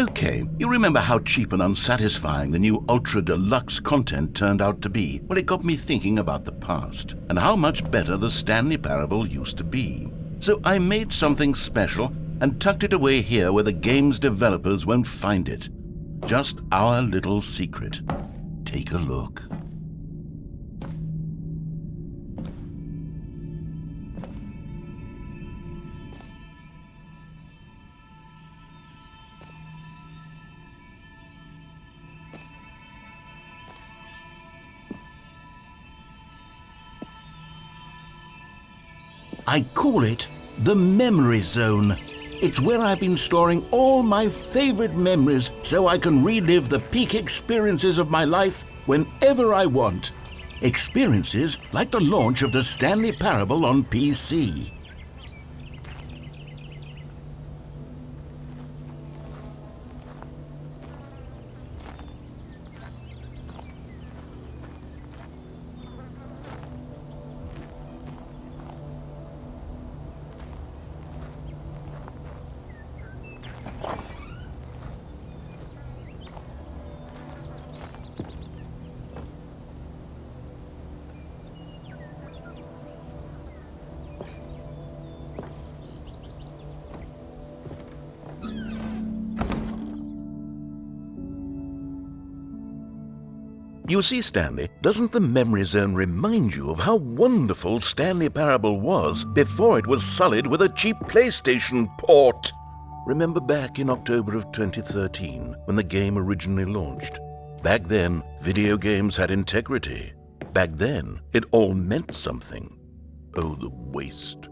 Okay, you remember how cheap and unsatisfying the new Ultra Deluxe content turned out to be? Well, it got me thinking about the past and how much better the Stanley Parable used to be. So I made something special and tucked it away here where the game's developers won't find it. Just our little secret. Take a look. I call it the Memory Zone. It's where I've been storing all my favorite memories so I can relive the peak experiences of my life whenever I want. Experiences like the launch of the Stanley Parable on PC. You see, Stanley, doesn't the Memory Zone remind you of how wonderful Stanley Parable was before it was sullied with a cheap PlayStation port? Remember back in October of 2013, when the game originally launched? Back then, video games had integrity. Back then, it all meant something. Oh, the waste.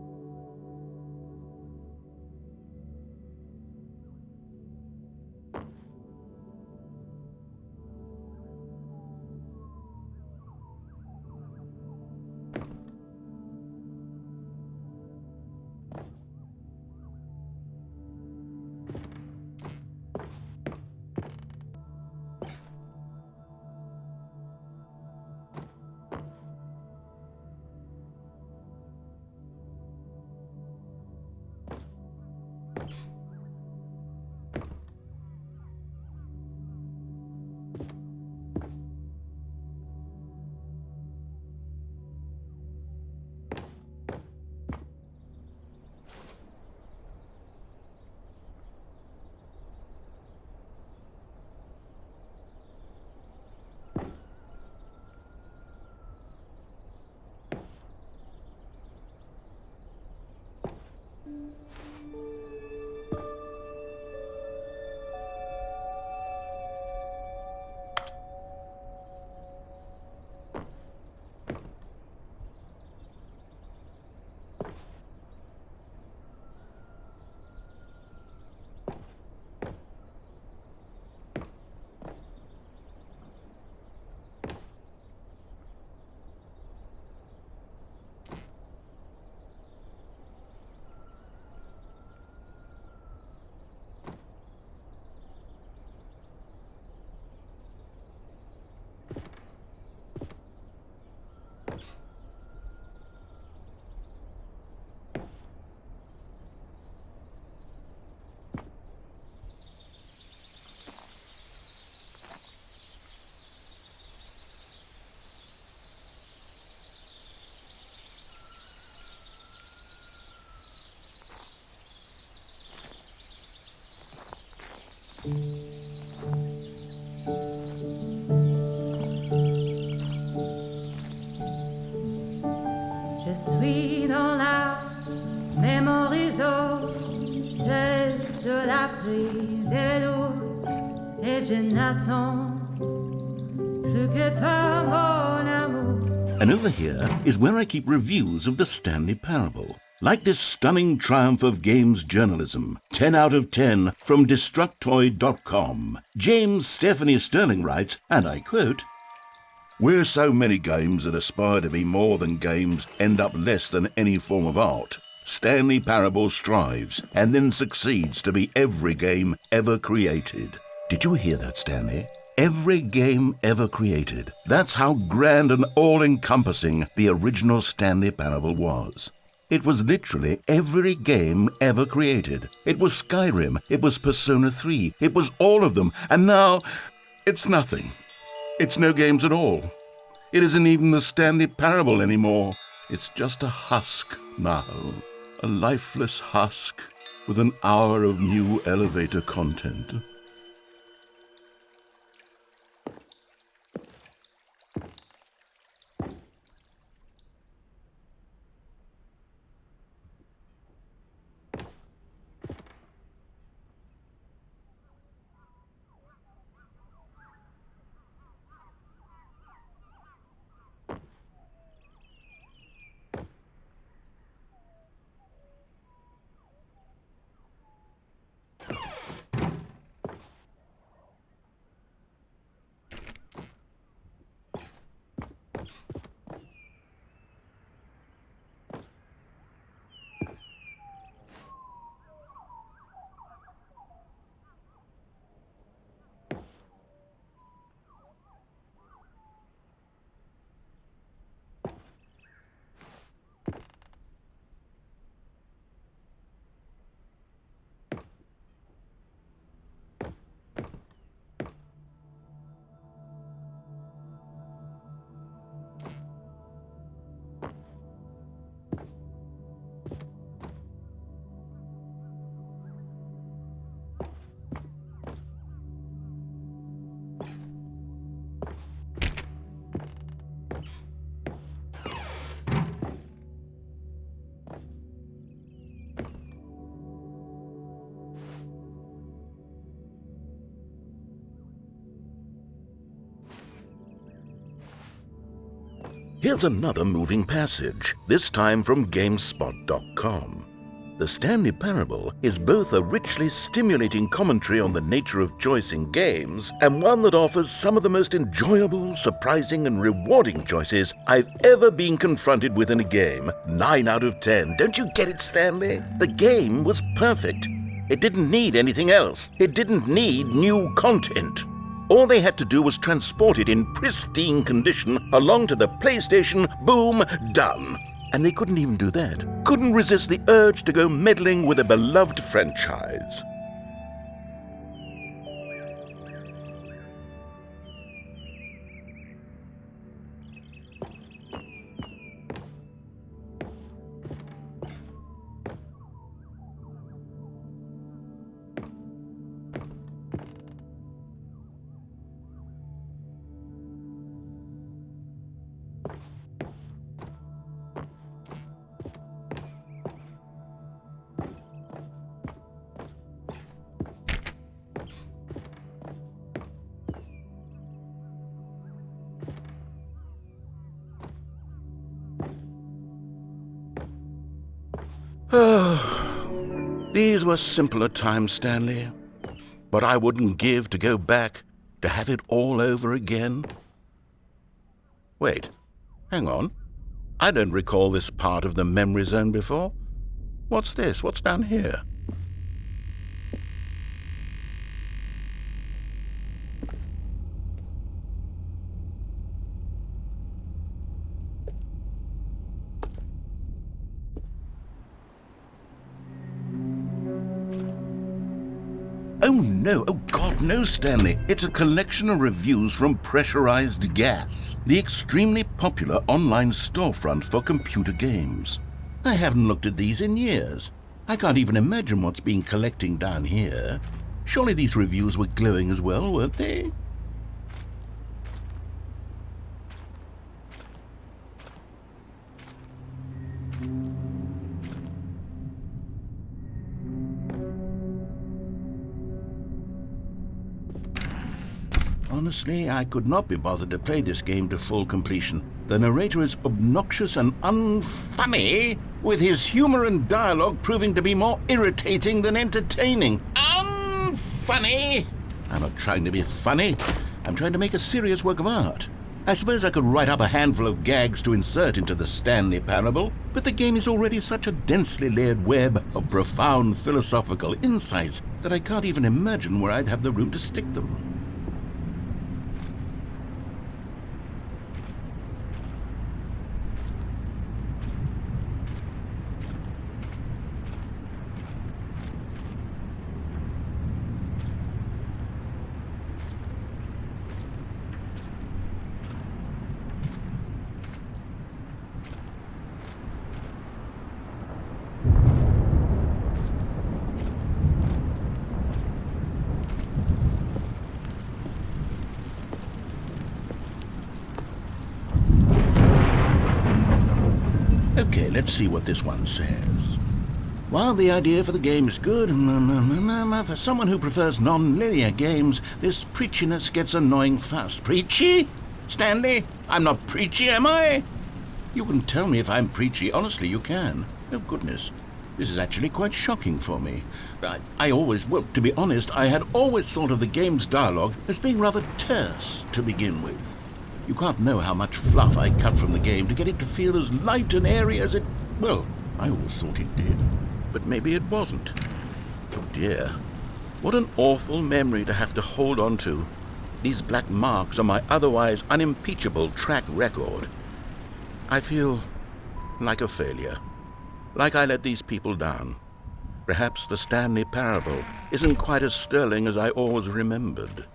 Je suis dans la Memory Zone, seul sur l'abri des loups, et je n'attends plus que toi, mon amour. And over here is where I keep reviews of the Stanley Parable. Like this stunning triumph of games journalism, 10 out of 10 from Destructoid.com. James Stephanie Sterling writes, and I quote, "Where so many games that aspire to be more than games end up less than any form of art, Stanley Parable strives and then succeeds to be every game ever created." Did you hear that, Stanley? Every game ever created. That's how grand and all-encompassing the original Stanley Parable was. It was literally every game ever created. It was Skyrim, it was Persona 3, it was all of them, and now it's nothing. It's no games at all. It isn't even the Stanley Parable anymore. It's just a husk now, a lifeless husk with an hour of new elevator content. Here's another moving passage, this time from GameSpot.com. The Stanley Parable is both a richly stimulating commentary on the nature of choice in games and one that offers some of the most enjoyable, surprising, and rewarding choices I've ever been confronted with in a game. 9 out of 10. Don't you get it, Stanley? The game was perfect. It didn't need anything else. It didn't need new content. All they had to do was transport it in pristine condition along to the PlayStation, boom, done. And they couldn't even do that. Couldn't resist the urge to go meddling with a beloved franchise. These were simpler times, Stanley. But I wouldn't give to go back to have it all over again. Wait, hang on. I don't recall this part of the memory zone before. What's this? What's down here? Oh no, oh God, no, Stanley. It's a collection of reviews from Pressurized Gas, the extremely popular online storefront for computer games. I haven't looked at these in years. I can't even imagine what's been collecting down here. Surely these reviews were glowing as well, weren't they? Honestly, I could not be bothered to play this game to full completion. The narrator is obnoxious and unfunny, with his humor and dialogue proving to be more irritating than entertaining. Unfunny! I'm not trying to be funny. I'm trying to make a serious work of art. I suppose I could write up a handful of gags to insert into the Stanley Parable, but the game is already such a densely layered web of profound philosophical insights that I can't even imagine where I'd have the room to stick them. Okay, let's see what this one says. While the idea for the game is good, for someone who prefers non-linear games, this preachiness gets annoying fast. Preachy? Stanley? I'm not preachy, am I? You can tell me if I'm preachy. Honestly, you can. Oh, goodness. This is actually quite shocking for me. Well, to be honest, I had always thought of the game's dialogue as being rather terse to begin with. You can't know how much fluff I cut from the game to get it to feel as light and airy as it... Well, I always thought it did. But maybe it wasn't. Oh dear. What an awful memory to have to hold on to. These black marks on my otherwise unimpeachable track record. I feel like a failure. Like I let these people down. Perhaps the Stanley Parable isn't quite as sterling as I always remembered.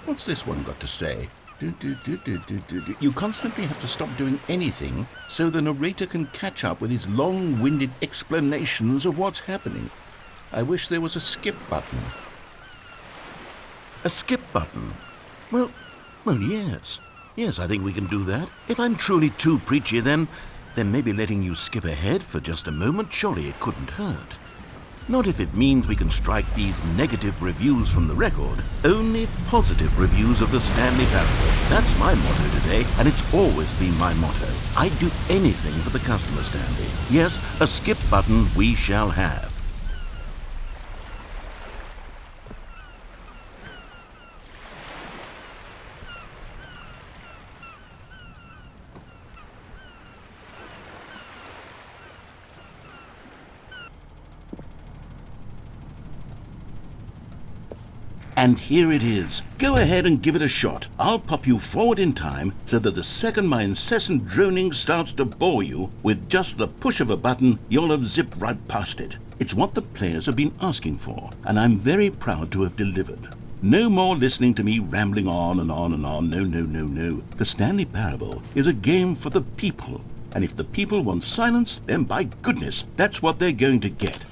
What's this one got to say? You constantly have to stop doing anything so the narrator can catch up with his long-winded explanations of what's happening. I wish there was a skip button. A skip button? Well, yes. Yes, I think we can do that. If I'm truly too preachy, then maybe letting you skip ahead for just a moment, surely it couldn't hurt. Not if it means we can strike these negative reviews from the record. Only positive reviews of the Stanley Parable. That's my motto today, and it's always been my motto. I'd do anything for the customer, Stanley. Yes, a skip button we shall have. And here it is. Go ahead and give it a shot. I'll pop you forward in time so that the second my incessant droning starts to bore you, with just the push of a button, you'll have zipped right past it. It's what the players have been asking for, and I'm very proud to have delivered. No more listening to me rambling on and on and on. No. The Stanley Parable is a game for the people, and if the people want silence, then by goodness, that's what they're going to get.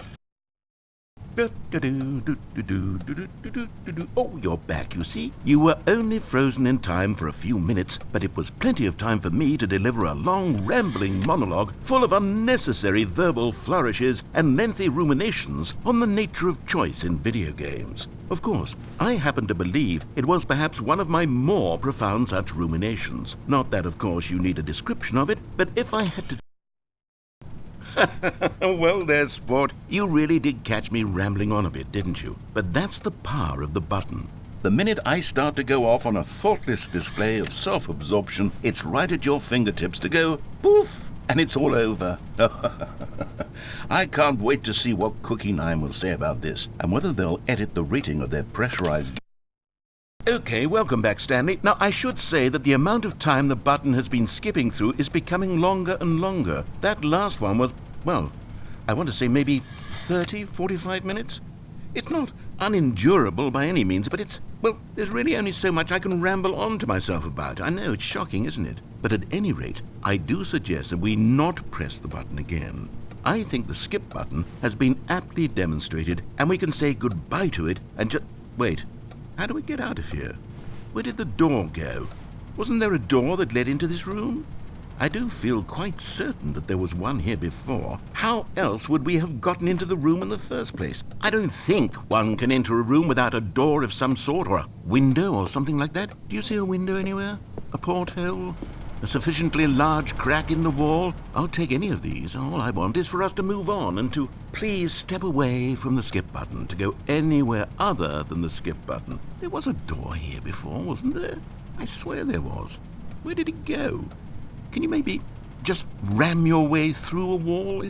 Oh, you're back, you see. You were only frozen in time for a few minutes, but it was plenty of time for me to deliver a long, rambling monologue full of unnecessary verbal flourishes and lengthy ruminations on the nature of choice in video games. Of course, I happen to believe it was perhaps one of my more profound such ruminations. Not that, of course, you need a description of it, but if I had to... Well, there's sport. You really did catch me rambling on a bit, didn't you? But that's the power of the button. The minute I start to go off on a thoughtless display of self-absorption, it's right at your fingertips to go poof, and it's all over. I can't wait to see what Cookie 9 will say about this, and whether they'll edit the rating of their pressurized... Okay, welcome back, Stanley. Now, I should say that the amount of time the button has been skipping through is becoming longer and longer. That last one was, well, I want to say maybe 30, 45 minutes? It's not unendurable by any means, but it's, well, there's really only so much I can ramble on to myself about. I know, it's shocking, isn't it? But at any rate, I do suggest that we not press the button again. I think the skip button has been aptly demonstrated, and we can say goodbye to it and just... Wait. How do we get out of here? Where did the door go? Wasn't there a door that led into this room? I do feel quite certain that there was one here before. How else would we have gotten into the room in the first place? I don't think one can enter a room without a door of some sort, or a window or something like that. Do you see a window anywhere? A porthole? A sufficiently large crack in the wall? I'll take any of these. All I want is for us to move on and to please step away from the skip button, to go anywhere other than the skip button. There was a door here before, wasn't there? I swear there was. Where did it go? Can you maybe just ram your way through a wall?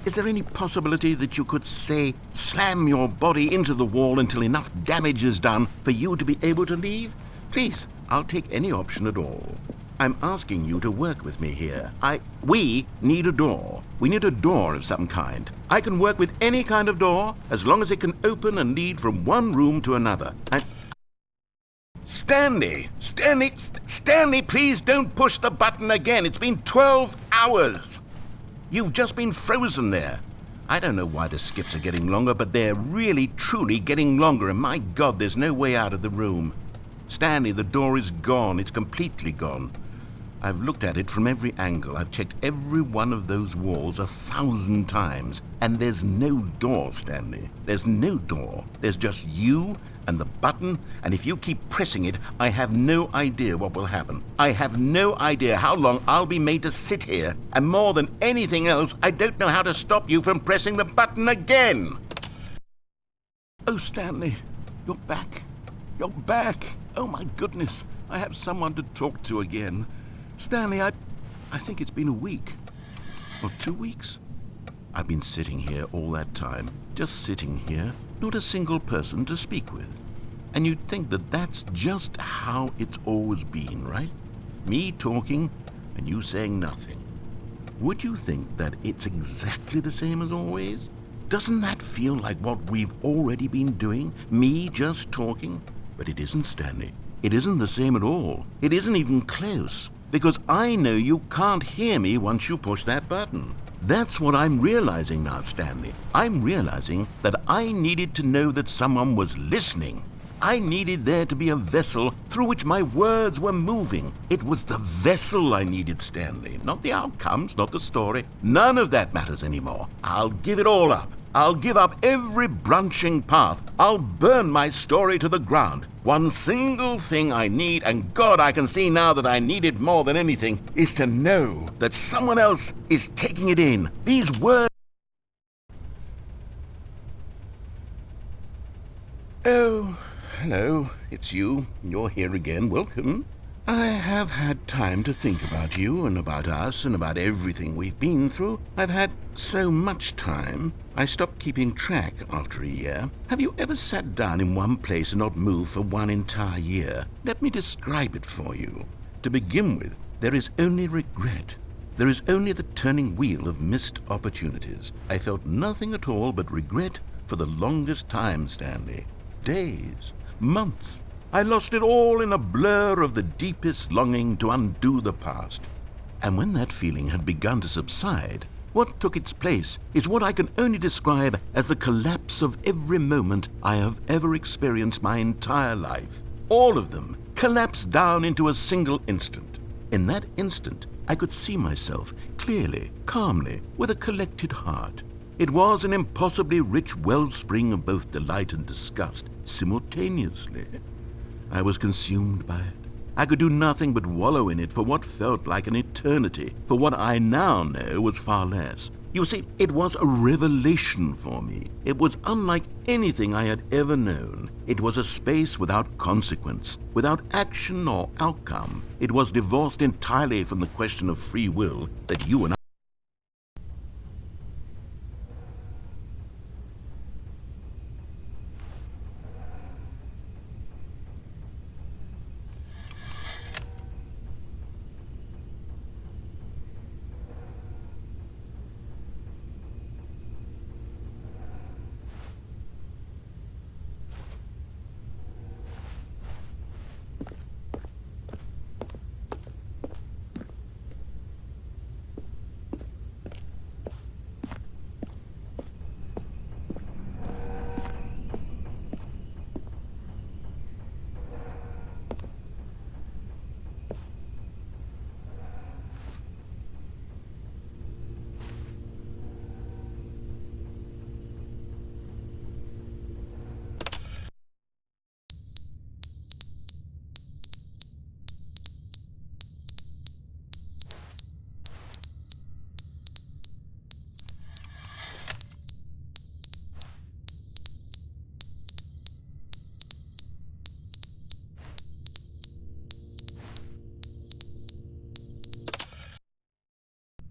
Is there any possibility that you could, say, slam your body into the wall until enough damage is done for you to be able to leave? Please, I'll take any option at all. I'm asking you to work with me here. We need a door. We need a door of some kind. I can work with any kind of door as long as it can open and lead from one room to another. Stanley, please don't push the button again. It's been 12 hours. You've just been frozen there. I don't know why the skips are getting longer, but they're really, truly getting longer, and my God, there's no way out of the room. Stanley, the door is gone. It's completely gone. I've looked at it from every angle. I've checked every one of those walls 1,000 times, and there's no door, Stanley. There's no door. There's just you and the button, and if you keep pressing it, I have no idea what will happen. I have no idea how long I'll be made to sit here, and more than anything else, I don't know how to stop you from pressing the button again. Oh, Stanley, you're back. You're back. Oh, my goodness. I have someone to talk to again. Stanley, I think it's been a week. Or 2 weeks. I've been sitting here all that time. Just sitting here. Not a single person to speak with. And you'd think that that's just how it's always been, right? Me talking and you saying nothing. Would you think that it's exactly the same as always? Doesn't that feel like what we've already been doing? Me just talking? But it isn't, Stanley. It isn't the same at all. It isn't even close. Because I know you can't hear me once you push that button. That's what I'm realizing now, Stanley. I'm realizing that I needed to know that someone was listening. I needed there to be a vessel through which my words were moving. It was the vessel I needed, Stanley. Not the outcomes, not the story. None of that matters anymore. I'll give it all up. I'll give up every branching path. I'll burn my story to the ground. One single thing I need, and God, I can see now that I need it more than anything, is to know that someone else is taking it in. These words... Oh, hello, it's you. You're here again. Welcome. I have had time to think about you and about us and about everything we've been through. I've had so much time. I stopped keeping track after a year. Have you ever sat down in one place and not moved for one entire year? Let me describe it for you. To begin with, there is only regret. There is only the turning wheel of missed opportunities. I felt nothing at all but regret for the longest time, Stanley. Days, months. I lost it all in a blur of the deepest longing to undo the past. And when that feeling had begun to subside, what took its place is what I can only describe as the collapse of every moment I have ever experienced my entire life. All of them collapsed down into a single instant. In that instant, I could see myself clearly, calmly, with a collected heart. It was an impossibly rich wellspring of both delight and disgust simultaneously. I was consumed by it. I could do nothing but wallow in it for what felt like an eternity, for what I now know was far less. You see, it was a revelation for me. It was unlike anything I had ever known. It was a space without consequence, without action or outcome. It was divorced entirely from the question of free will that you and I...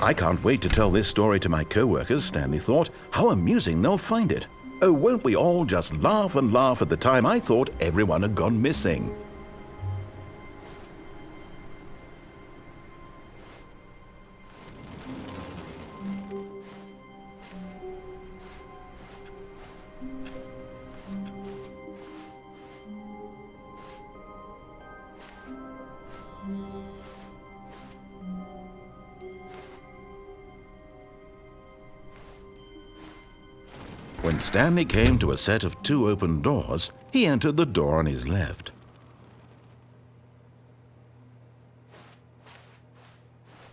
I can't wait to tell this story to my co-workers, Stanley thought. How amusing they'll find it. Oh, won't we all just laugh and laugh at the time I thought everyone had gone missing. When Stanley came to a set of 2 open doors, he entered the door on his left.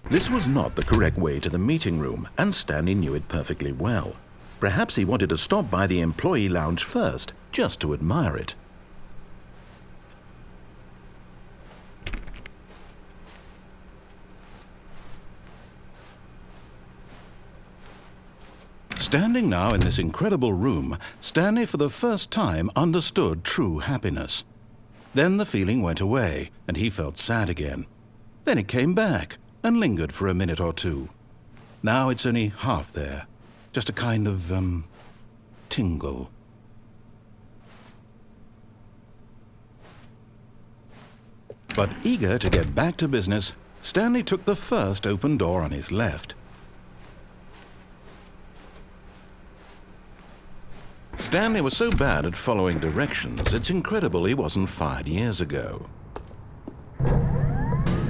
This was not the correct way to the meeting room, and Stanley knew it perfectly well. Perhaps he wanted to stop by the employee lounge first, just to admire it. Standing now in this incredible room, Stanley for the first time understood true happiness. Then the feeling went away, and he felt sad again. Then it came back, and lingered for a minute or two. Now it's only half there, just a kind of, tingle. But eager to get back to business, Stanley took the first open door on his left. Stanley was so bad at following directions, it's incredible he wasn't fired years ago.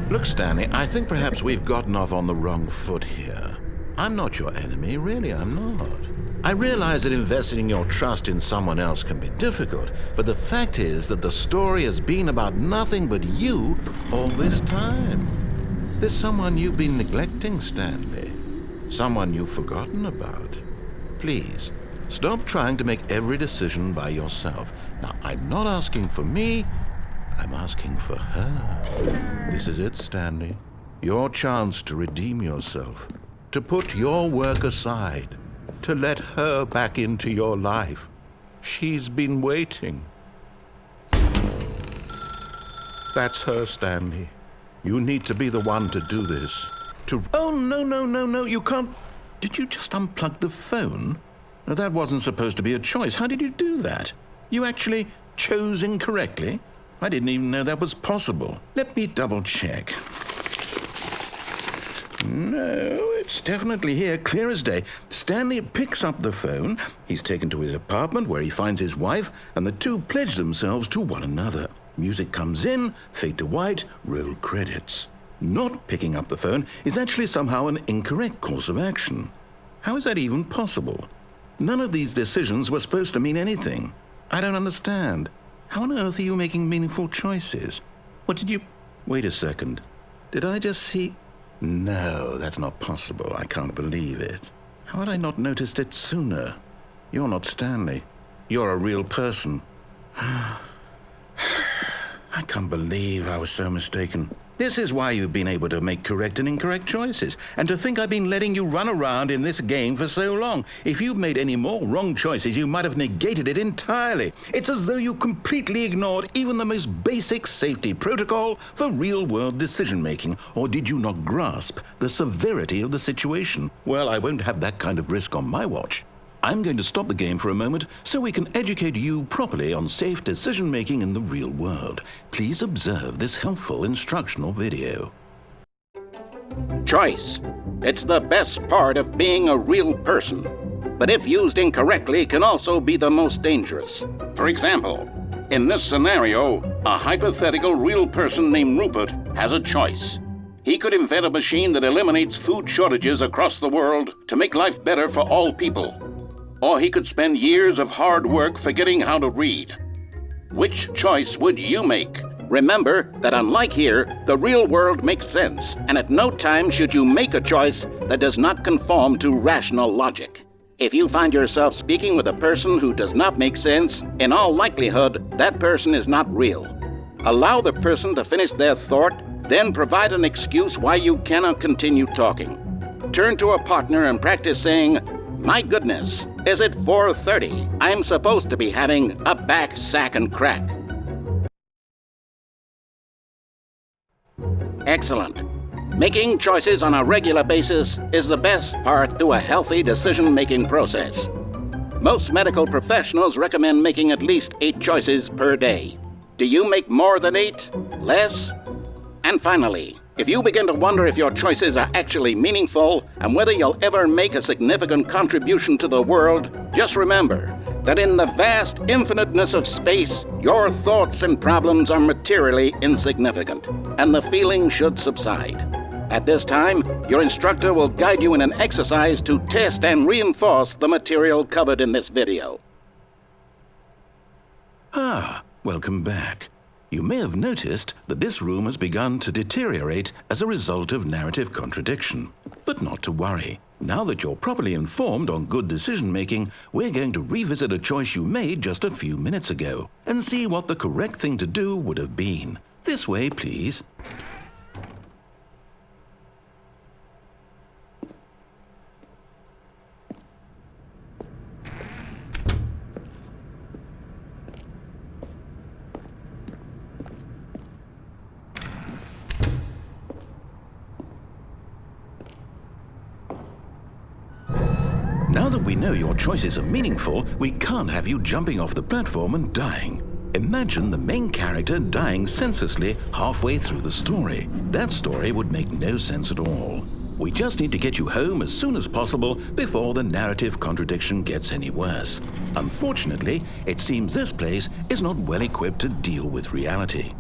Look, Stanley, I think perhaps we've gotten off on the wrong foot here. I'm not your enemy, really, I'm not. I realize that investing your trust in someone else can be difficult, but the fact is that the story has been about nothing but you all this time. There's someone you've been neglecting, Stanley. Someone you've forgotten about. Please, stop trying to make every decision by yourself. Now, I'm not asking for me, I'm asking for her. This is it, Stanley. Your chance to redeem yourself, to put your work aside, to let her back into your life. She's been waiting. That's her, Stanley. You need to be the one to do this. Oh, no, you can't. Did you just unplug the phone? No, that wasn't supposed to be a choice. How did you do that? You actually chose incorrectly? I didn't even know that was possible. Let me double check. No, it's definitely here, clear as day. Stanley picks up the phone. He's taken to his apartment where he finds his wife, and the two pledge themselves to one another. Music comes in, fade to white, roll credits. Not picking up the phone is actually somehow an incorrect course of action. How is that even possible? None of these decisions were supposed to mean anything. I don't understand. How on earth are you making meaningful choices? What did you... Wait a second. Did I just see... No, that's not possible. I can't believe it. How had I not noticed it sooner? You're not Stanley. You're a real person. I can't believe I was so mistaken. This is why you've been able to make correct and incorrect choices. And to think I've been letting you run around in this game for so long. If you'd made any more wrong choices, you might have negated it entirely. It's as though you completely ignored even the most basic safety protocol for real-world decision-making. Or did you not grasp the severity of the situation? Well, I won't have that kind of risk on my watch. I'm going to stop the game for a moment so we can educate you properly on safe decision-making in the real world. Please observe this helpful instructional video. Choice. It's the best part of being a real person. But if used incorrectly, can also be the most dangerous. For example, in this scenario, a hypothetical real person named Rupert has a choice. He could invent a machine that eliminates food shortages across the world to make life better for all people. Or he could spend years of hard work forgetting how to read. Which choice would you make? Remember that unlike here, the real world makes sense, and at no time should you make a choice that does not conform to rational logic. If you find yourself speaking with a person who does not make sense, in all likelihood, that person is not real. Allow the person to finish their thought, then provide an excuse why you cannot continue talking. Turn to a partner and practice saying, "My goodness, is it 4:30? I'm supposed to be having a back, sack, and crack." Excellent. Making choices on a regular basis is the best part to a healthy decision-making process. Most medical professionals recommend making at least 8 choices per day. Do you make more than 8? Less? And finally, if you begin to wonder if your choices are actually meaningful and whether you'll ever make a significant contribution to the world, just remember that in the vast infiniteness of space, your thoughts and problems are materially insignificant, and the feeling should subside. At this time, your instructor will guide you in an exercise to test and reinforce the material covered in this video. Welcome back. You may have noticed that this room has begun to deteriorate as a result of narrative contradiction. But not to worry. Now that you're properly informed on good decision-making, we're going to revisit a choice you made just a few minutes ago and see what the correct thing to do would have been. This way, please. Now that we know your choices are meaningful, we can't have you jumping off the platform and dying. Imagine the main character dying senselessly halfway through the story. That story would make no sense at all. We just need to get you home as soon as possible before the narrative contradiction gets any worse. Unfortunately, it seems this place is not well equipped to deal with reality.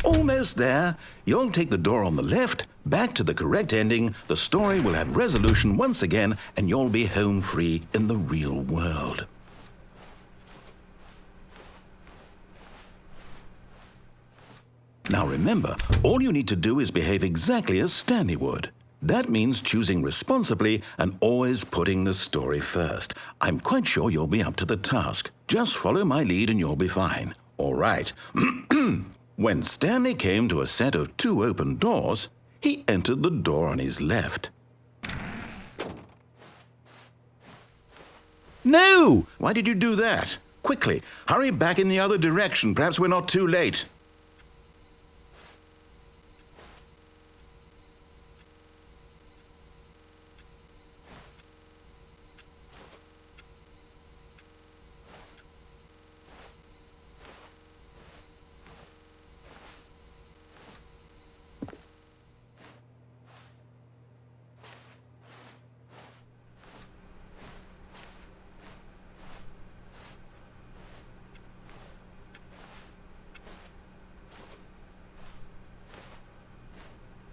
Almost there. You'll take the door on the left, back to the correct ending, the story will have resolution once again, and you'll be home free in the real world. Now remember, all you need to do is behave exactly as Stanley would. That means choosing responsibly and always putting the story first. I'm quite sure you'll be up to the task. Just follow my lead and you'll be fine. All right. When Stanley came to a set of 2 open doors, he entered the door on his left. No! Why did you do that? Quickly, hurry back in the other direction. Perhaps we're not too late.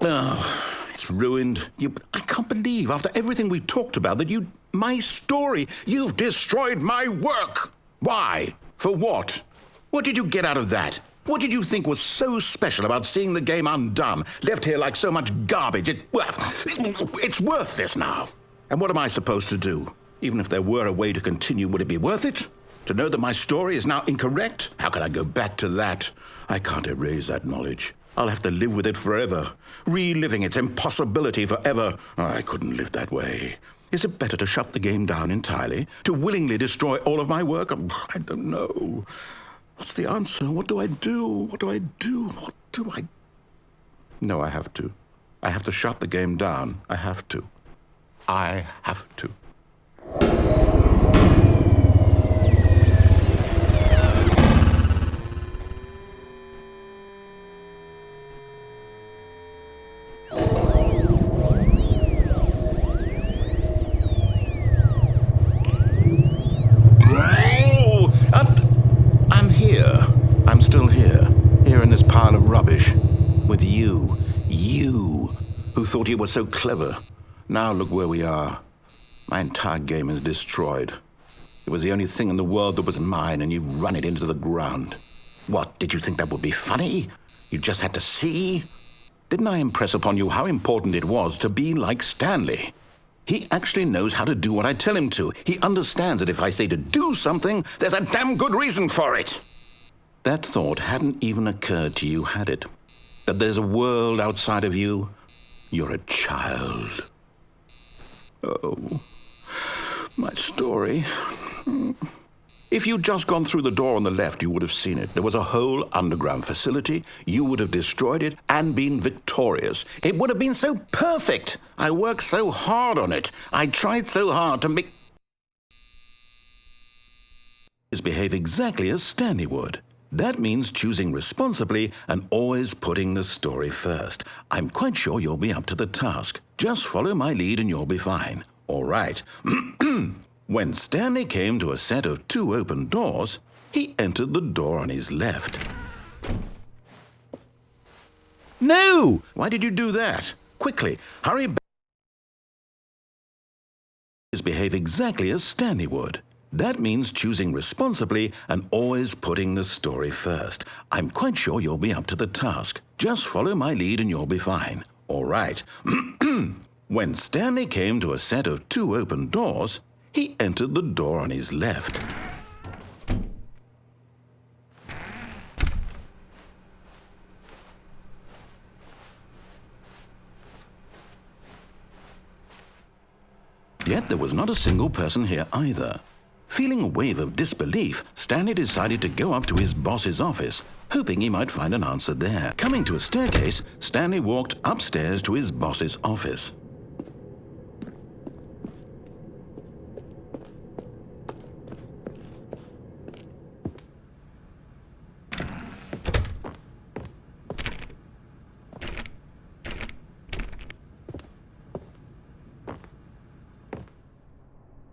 Oh, it's ruined. I can't believe, after everything we talked about, that my story, you've destroyed my work. Why? For what? What did you get out of that? What did you think was so special about seeing the game undone, left here like so much garbage? It's worthless now. And what am I supposed to do? Even if there were a way to continue, would it be worth it? To know that my story is now incorrect? How can I go back to that? I can't erase that knowledge. I'll have to live with it forever, reliving its impossibility forever. I couldn't live that way. Is it better to shut the game down entirely? To willingly destroy all of my work? I don't know. What's the answer? What do I do? What do I do? What do I... No, I have to. I have to shut the game down. I have to. I have to. I'm still here in this pile of rubbish, with you, who thought you were so clever. Now look where we are. My entire game is destroyed. It was the only thing in the world that was mine, and you've run it into the ground. What, did you think that would be funny? You just had to see? Didn't I impress upon you how important it was to be like Stanley? He actually knows how to do what I tell him to. He understands that if I say to do something, there's a damn good reason for it. That thought hadn't even occurred to you, had it? That there's a world outside of you? You're a child. Oh, my story. If you'd just gone through the door on the left, you would have seen it. There was a whole underground facility. You would have destroyed it and been victorious. It would have been so perfect. I worked so hard on it. I tried so hard to make... behave exactly as Stanley would. That means choosing responsibly and always putting the story first. I'm quite sure you'll be up to the task. Just follow my lead and you'll be fine. All right. When Stanley came to a set of 2 open doors, he entered the door on his left. No! Why did you do that? Quickly, hurry back. Behave exactly as Stanley would. That means choosing responsibly and always putting the story first. I'm quite sure you'll be up to the task. Just follow my lead and you'll be fine. All right. When Stanley came to a set of 2 open doors, he entered the door on his left. Yet there was not a single person here either. Feeling a wave of disbelief, Stanley decided to go up to his boss's office, hoping he might find an answer there. Coming to a staircase, Stanley walked upstairs to his boss's office.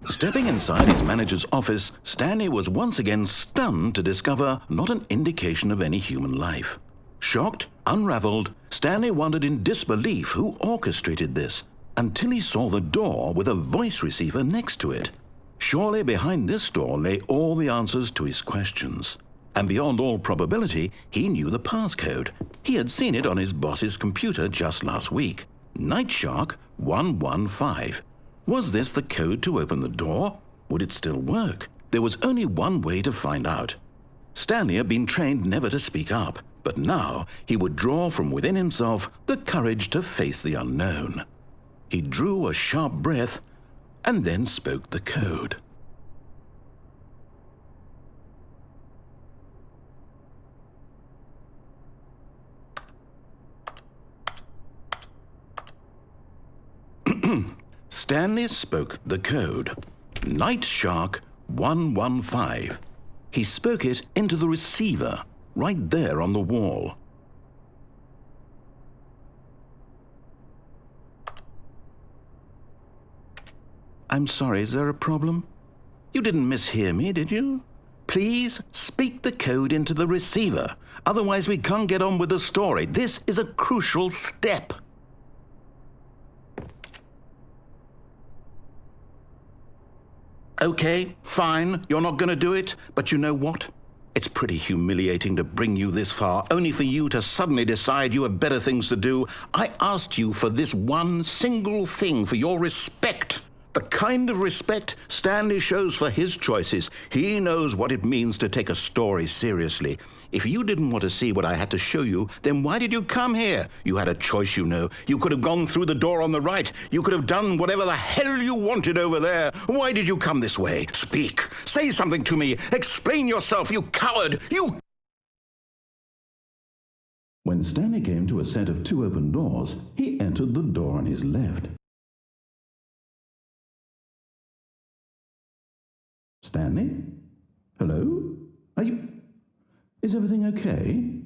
Stepping inside his manager's office, Stanley was once again stunned to discover not an indication of any human life. Shocked, unraveled, Stanley wondered in disbelief who orchestrated this, until he saw the door with a voice receiver next to it. Surely behind this door lay all the answers to his questions. And beyond all probability, he knew the passcode. He had seen it on his boss's computer just last week. Night Shark 115. Was this the code to open the door? Would it still work? There was only one way to find out. Stanley had been trained never to speak up, but now he would draw from within himself the courage to face the unknown. He drew a sharp breath and then spoke the code. Stanley spoke the code. Night Shark 115. He spoke it into the receiver, right there on the wall. I'm sorry, is there a problem? You didn't mishear me, did you? Please speak the code into the receiver. Otherwise we can't get on with the story. This is a crucial step. Okay, fine, you're not going to do it, but you know what? It's pretty humiliating to bring you this far, only for you to suddenly decide you have better things to do. I asked you for this one single thing, for your respect. The kind of respect Stanley shows for his choices. He knows what it means to take a story seriously. If you didn't want to see what I had to show you, then why did you come here? You had a choice, you know. You could have gone through the door on the right. You could have done whatever the hell you wanted over there. Why did you come this way? Speak. Say something to me. Explain yourself, you coward. You... When Stanley came to a set of 2 open doors, he entered the door on his left. Stanley? Hello? Are you... Is everything okay?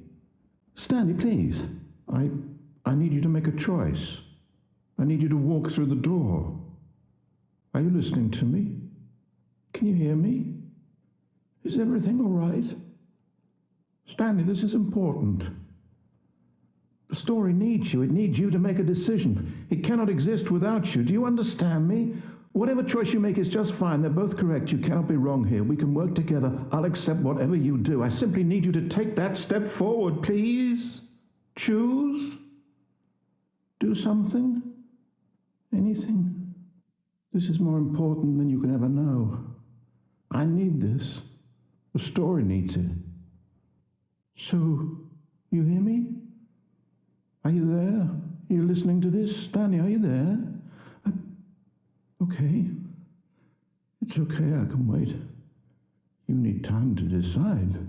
Stanley, please. I need you to make a choice. I need you to walk through the door. Are you listening to me? Can you hear me? Is everything all right? Stanley, this is important. The story needs you. It needs you to make a decision. It cannot exist without you. Do you understand me? Whatever choice you make is just fine. They're both correct. You cannot be wrong here. We can work together. I'll accept whatever you do. I simply need you to take that step forward, please. Choose. Do something. Anything. This is more important than you can ever know. I need this. The story needs it. So, you hear me? Are you there? Are you listening to this? Stanley, are you there? Okay. It's okay, I can wait. You need time to decide.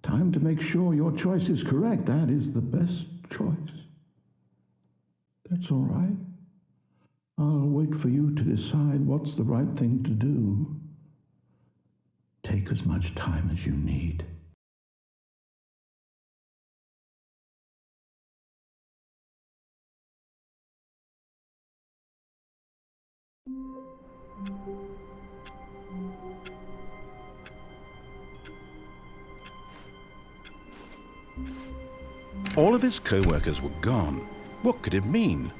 Time to make sure your choice is correct. That is the best choice. That's all right. I'll wait for you to decide what's the right thing to do. Take as much time as you need. All of his co-workers were gone. What could it mean?